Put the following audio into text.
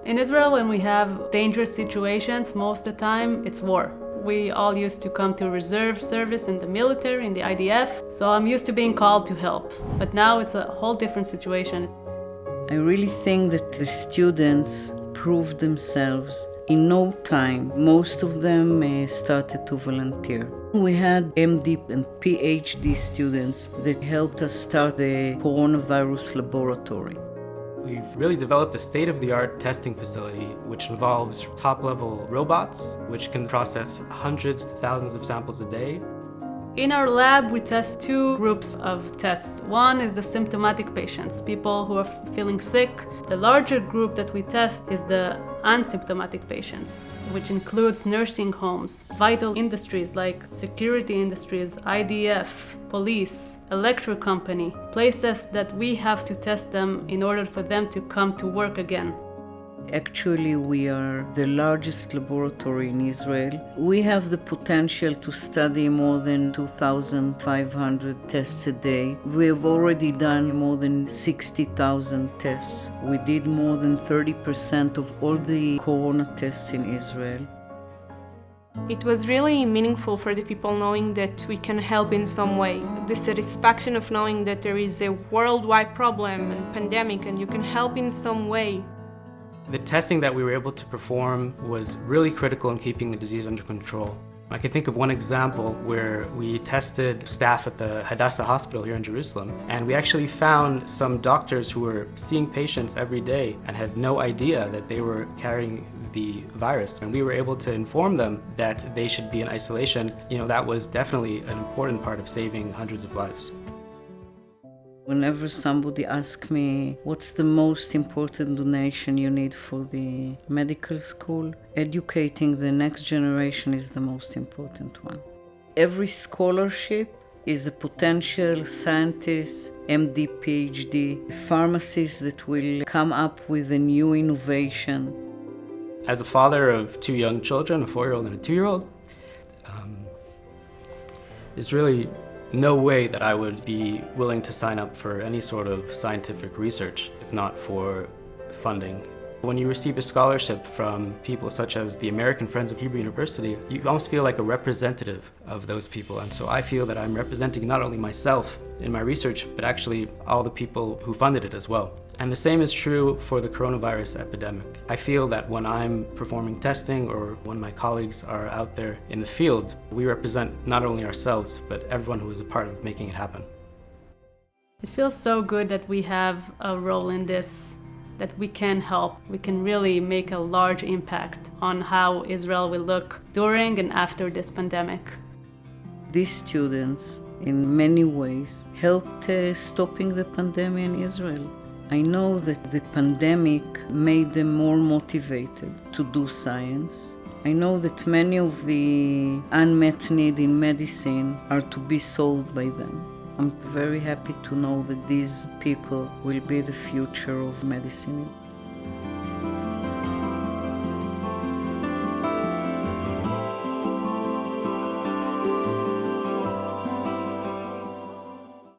In Israel, when we have dangerous situations, most of the time it's war. We all used to come to reserve service in the military, in the IDF, so I'm used to being called to help. But now it's a whole different situation. I really think that the students proved themselves in no time. Most of them started to volunteer. We had MD and PhD students that helped us start the coronavirus laboratory. We've really developed a state-of-the-art testing facility which involves top-level robots which can process hundreds to thousands of samples a day. In our lab, we test two groups of tests. One is the symptomatic patients, people who are feeling sick. The larger group that we test is the asymptomatic patients, which includes nursing homes, vital industries like security industries, IDF, police, electric company, places that we have to test them in order for them to come to work again. Actually, we are the largest laboratory in Israel. We have the potential to study more than 2,500 tests a day. We have already done more than 60,000 tests. We did more than 30% of all the corona tests in Israel. It was really meaningful for the people knowing that we can help in some way. The satisfaction of knowing that there is a worldwide problem and pandemic and you can help in some way. The testing that we were able to perform was really critical in keeping the disease under control. I can think of one example where we tested staff at the Hadassah hospital here in Jerusalem, and we actually found some doctors who were seeing patients every day and had no idea that they were carrying the virus. And we were able to inform them that they should be in isolation. That was definitely an important part of saving hundreds of lives. Whenever somebody asks me, what's the most important donation you need for the medical school? Educating the next generation is the most important one. Every scholarship is a potential scientist, MD, PhD, pharmacist that will come up with a new innovation. As a father of two young children, a 4-year-old and a 2-year-old, there's really no way that I would be willing to sign up for any sort of scientific research if not for funding. When you receive a scholarship from people such as the American Friends of Hebrew University, you almost feel like a representative of those people. And so I feel that I'm representing not only myself in my research, but actually all the people who funded it as well. And the same is true for the coronavirus epidemic. I feel that when I'm performing testing or when my colleagues are out there in the field, we represent not only ourselves, but everyone who is a part of making it happen. It feels so good that we have a role in this, that we can help. We can really make a large impact on how Israel will look during and after this pandemic. These students, in many ways, helped stopping the pandemic in Israel. I know that the pandemic made them more motivated to do science. I know that many of the unmet needs in medicine are to be solved by them. I'm very happy to know that these people will be the future of medicine.